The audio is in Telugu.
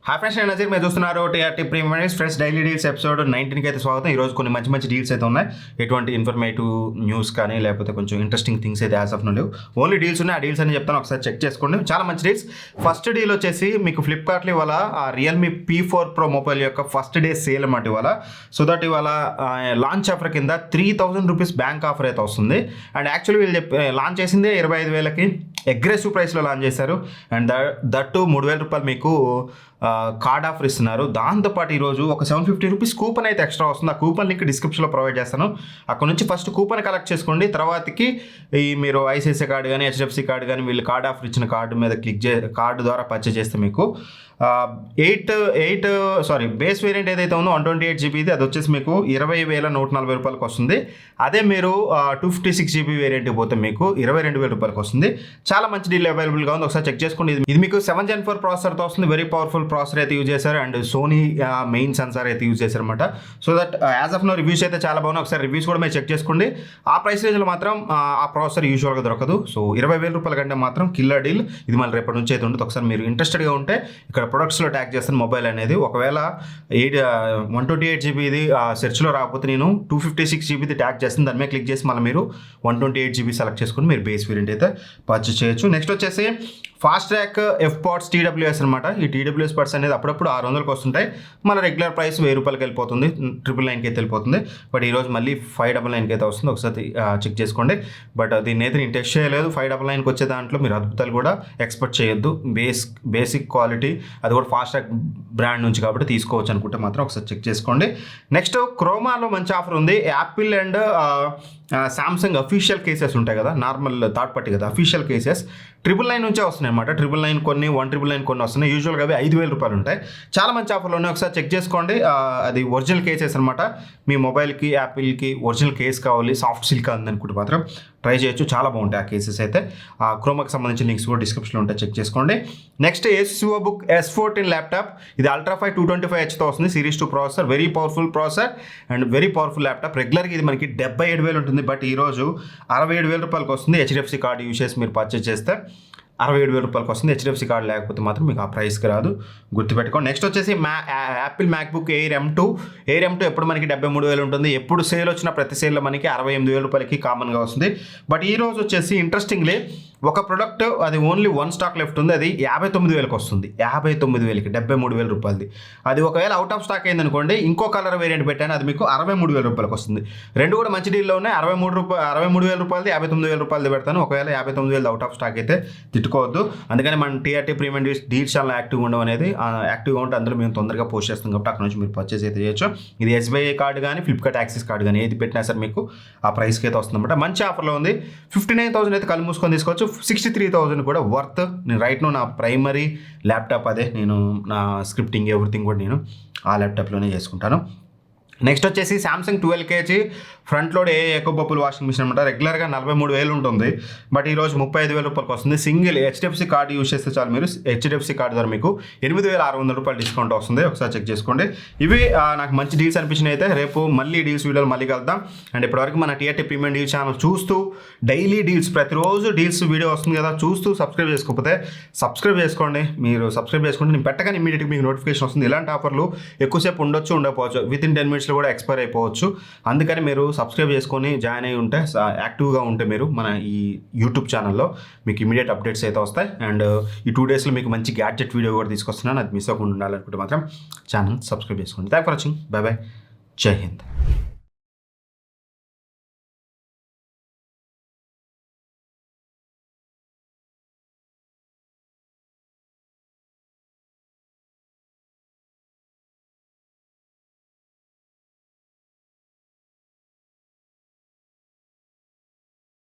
హాయ్ ఫ్రెండ్స్, నేను నజీర్. మీరు చూస్తున్నారు TRT premier friends daily deals episode 19కి అయితే స్వాగతం. ఈరోజు కొన్ని మంచి డీల్స్ అయితే ఉన్నాయి. ఎటువంటి ఇన్ఫర్మేటివ్ న్యూస్ కానీ లేకపోతే కొంచెం ఇంట్రెస్టింగ్ థింగ్స్ అయితే యాజ్ ఆఫ్ నో లేవు. ఓన్లీ డీల్స్ ఉన్నాయి. ఆ డీల్స్ అని చెప్తాను, ఒకసారి చెక్ చేసుకోండి. చాలా మంచి డీల్స్. ఫస్ట్ డీల్ వచ్చేసి మీకు ఫ్లిప్కార్ట్లో ఇవాళ రియల్మీ P4 Pro మొబైల్ యొక్క ఫస్ట్ డే సేల్ అన్నమాట ఇవాళ. సో దట్ ఇవాళ లాంచ్ ఆఫర్ కింద 3000 రూపీస్ బ్యాంక్ ఆఫర్ అయితే వస్తుంది. అండ్ యాక్చువల్లీ వీళ్ళు లాంచ్ చేసిందే 25,000కి అగ్రెసివ్ ప్రైస్లో లాంచ్ చేశారు. అండ్ దట్టు 3,000 రూపాయలు మీకు కార్డ్ ఆఫర్ ఇస్తున్నారు. దాంతోపాటు ఈరోజు ఒక 750 రూపీస్ కూపన్ అయితే ఎక్స్ట్రా వస్తుంది. ఆ కూపన్ లింక్ డిస్క్రిప్షన్లో ప్రొవైడ్ చేస్తాను. అక్కడ నుంచి ఫస్ట్ కూపన్ కలెక్ట్ చేసుకోండి. తర్వాతకి ఈ మీరు ఐసిఐసిఐ కార్డు కానీ HDFC కార్డు కానీ వీళ్ళు కార్డ్ ఆఫర్ ఇచ్చిన కార్డు మీద కార్డు ద్వారా పర్చేజ్ చేస్తే మీకు బేస్ వేరియంట్ ఏదైతే ఉందో 128 జీబీది అది వచ్చేసి మీకు 20,140 రూపాయలకు వస్తుంది. అదే మీరు 256 జీబీ వేరియంట్కి పోతే మీకు 22,000 రూపాయలకు వస్తుంది. చాలా మంచి డీల్ అవైలబుల్గా ఉంది, ఒకసారి చెక్ చేసుకోండి. ఇది మీకు 7 Gen 4 ప్రాసెసర్తో వస్తుంది. వెరీ పవర్ఫుల్ ప్రాసెసర్ అయితే యూజ్ చేశారు. అండ్ సోనీ మెయిన్ సెన్సార్ అయితే యూజ్ చేశారు అనమాట. So that as of now reviews అయితే చాలా బాగున్నాయి. ఒకసారి రివ్యూస్ కూడా మీరు చెక్ చేసుకోండి. ఆ ప్రైస్ రేంజ్లో మాత్రం ఆ ప్రాసెసర్ యూజువల్గా దొరకదు. సో 20,000 రూపాయల కంటే మాత్రం కిల్లర్ డీల్. ఇది మళ్ళీ రేపటి నుంచి అయితే ఉంటుంది. ఒకసారి మీరు ఇంట్రెస్టెడ్గా ఉంటే ఇక్కడ ప్రొడక్ట్స్లో ట్యాగ్ చేస్తాను మొబైల్ అనేది. ఒకవేళ 128 జీబీది సెర్చ్లో రాకపోతే నేను 256 జీబీది ట్యాగ్ చేస్తాను. దాని మీద క్లిక్ చేసి మళ్ళీ మీరు 128 జీబీ సెలెక్ట్ చేసుకుని మీరు బేస్ వేరియంట్ అయితే పర్చేస్ చేయొచ్చు. నెక్స్ట్ వచ్చేసి ఫాస్ట్ ట్రాక్ FPOTS TWS అనమాట. ఈ TWS పర్స్ అనేది అప్పుడప్పుడు 600కి వస్తుంటాయి. మన రెగ్యులర్ ప్రైస్ 1000 రూపాయలకి వెళ్ళిపోతుంది, 999కి అయితే వెళ్ళిపోతుంది. బట్ ఈరోజు మళ్ళీ 599కి అయితే వస్తుంది. ఒకసారి చెక్ చేసుకోండి. బట్ దీన్ని అయితే నేను టెస్ట్ చేయలేదు. 599కి వచ్చే దాంట్లో మీరు అద్భుతాలు కూడా ఎక్స్పెక్ట్ చేయొద్దు. బేసిక్ క్వాలిటీ, అది కూడా ఫాస్ట్ ట్రాక్ బ్రాండ్ నుంచి కాబట్టి తీసుకోవచ్చు అనుకుంటే మాత్రం ఒకసారి చెక్ చేసుకోండి. నెక్స్ట్ క్రోమాలో మంచి ఆఫర్ ఉంది. Apple and Samsung official cases ఉంటాయి కదా, నార్మల్ థర్డ్ పార్టీ కదా, అఫీషియల్ కేసెస్ 999 నుంచే వస్తున్నాయి అనమాట. 999 కొన్ని 199 కొన్ని వస్తున్నాయి. యూజువల్గా అవి 5,000 రూపాయలు ఉంటాయి. చాలా మంచి ఆఫర్లు ఉన్నాయి, ఒకసారి చెక్ చేసుకోండి. అది ఒరిజినల్ కేసెస్ అనమాట. మీ మొబైల్కి యాపిల్కి ఒరిజినల్ కేస్ కావాలి, సాఫ్ట్ సిల్క్ ఉందనుకుంటే మాత్రం ట్రై చేయొచ్చు. చాలా బాగుంటాయి ఆ కేసెస్ అయితే. క్రోమాకి సంబంధించిన లింక్స్ కూడా డిస్క్రిప్షన్లో ఉంటాయి, చెక్ చేసుకోండి. Next Asus VivoBook S14 laptop. ఇది Ultra 5 225Hతో వస్తుంది. Series 2 processor, very powerful processor and very powerful laptop. రెగ్యులర్గా ఇది మనకి 77,000 ఉంటుంది. బట్ ఈరోజు 67,000 రూపాయలకి వస్తుంది. HDFC కార్డు యూజ్ చేసి మీరు పర్చేస్ చేస్తే 67,000 రూపాయలకి వస్తుంది. HDFC కార్డు లేకపోతే మాత్రం మీకు ఆ ప్రైస్కి రాదు, గుర్తుపెట్టుకోండి. నెక్స్ట్ వచ్చేసి యాపిల్ మ్యాక్బుక్ ఎయిర్ M2 ఎప్పుడు మనకి 73,000 ఉంటుంది. ఎప్పుడు సేల్ వచ్చినా ప్రతి సేల్లో మనకి 68,000 రూపాయలకి కామన్గా వస్తుంది. బట్ ఈ రోజు వచ్చేసి ఇంట్రెస్టింగ్లీ ఒక ప్రోడక్ట్ అది ఓన్లీ 1 స్టాక్ లెఫ్ట్ ఉంది. అది 59,000కి వస్తుంది. 59,000కి 73,000 రూపాయలది. అది ఒకవేళ అవుట్ ఆఫ్ స్టాక్ అయిందనుకోండి, ఇంకో కలర్ వేరియంట్ పెట్టాను, అది మీకు 63,000 రూపాయలకి వస్తుంది. రెండు కూడా మంచి డీల్లో ఉన్నాయి. 63,000 రూపాయలది, 59,000 రూపాయలది పెడతాను. ఒకవేళ 59,000 అవుట్ ఆఫ్ స్టాక్ అయితే తిట్టుకోవద్దు. అందుకని మన టీఆర్టీ ప్రీమియం డీల్స్ ఛానల్ యాక్టివ్గా ఉండడం అనేది, యాక్టివ్గా ఉంటే అందులో మేము తొందరగా పోస్ట్ చేస్తాం కాబట్టి అక్కడ నుంచి మీరు పర్చేస్ అయితే చేయొచ్చు. ఇది SBI కార్డు కానీ ఫ్లిప్కార్ట్ యాక్సిస్ కార్డు కానీ ఏది పెట్టినా సరే మీకు ఆ ప్రైస్కి అయితే వస్తుంది అనమాట. మంచి ఆఫర్లో ఉంది. 59,000 అయితే కళ్ళు మూసుకొని తీసుకోవచ్చు. 63,000 కూడా వర్త్. నేను రైట్ నా ప్రైమరీ ల్యాప్టాప్ అదే, నేను నా స్క్రిప్టింగ్ ఎవ్రీథింగ్ కూడా నేను ఆ ల్యాప్టాప్లోనే చేసుకుంటాను. నెక్స్ట్ వచ్చేసి Samsung 12 kg ఫ్రంట్ లోడ్ ఎక్కువ పప్పులు వాషింగ్ మిషన్ అనమాట. రెగ్యులర్గా 43,000 ఉంటుంది. బట్ ఈరోజు 35,000 రూపాయలకి వస్తుంది. సింగిల్ HDFC కార్డు యూజ్ చేస్తే చాలు మీరు. HDFC కార్డు ద్వారా మీకు 8,600 రూపాయలు డిస్కౌంట్ వస్తుంది. ఒకసారి చెక్ చేసుకోండి. ఇవి నాకు మంచి డీల్స్ అనిపించినాయి. అయితే రేపు మళ్ళీ డీల్స్ వీడియోలు మళ్ళీ కలుద్దాం. అండ్ ఇప్పటివరకు మన టీఆర్టీ ప్రీమియం డీల్స్ ఛానల్ చూస్తూ డైలీ డీల్స్, ప్రతిరోజు డీల్స్ వీడియో వస్తుంది కదా, చూస్తూ సబ్స్క్రైబ్ చేసుకోకపోతే సబ్స్క్రైబ్ చేసుకోండి. మీరు సబ్స్క్రైబ్ చేసుకుంటే నేను పెట్టగానే ఇమీడియట్గా మీకు నోటిఫికేషన్ వస్తుంది. ఇలాంటి ఆఫర్లు ఎక్కువసేపు ఉండొచ్చు, ఉండకపోవచ్చు, వితిన్ 10 minutes కూడా ఎక్స్పైర్ అయిపోవచ్చు. అందుకని మీరు సబ్స్క్రైబ్ చేసుకొని జాయిన్ అయ్యి ఉంటే, యాక్టివ్గా ఉంటే మీరు మన ఈ యూట్యూబ్ ఛానల్లో మీకు ఇమీడియట్ అప్డేట్స్ అయితే వస్తాయి. అండ్ ఈ 2 daysలో మీకు మంచి గ్యాడ్జెట్ వీడియో కూడా తీసుకొస్తున్నాను. అది మిస్ అవ్వకుండా ఉండాలనుకుంటే మాత్రం ఛానల్ సబ్స్క్రైబ్ చేసుకోండి. Thank for watching. By by. జై హింద్.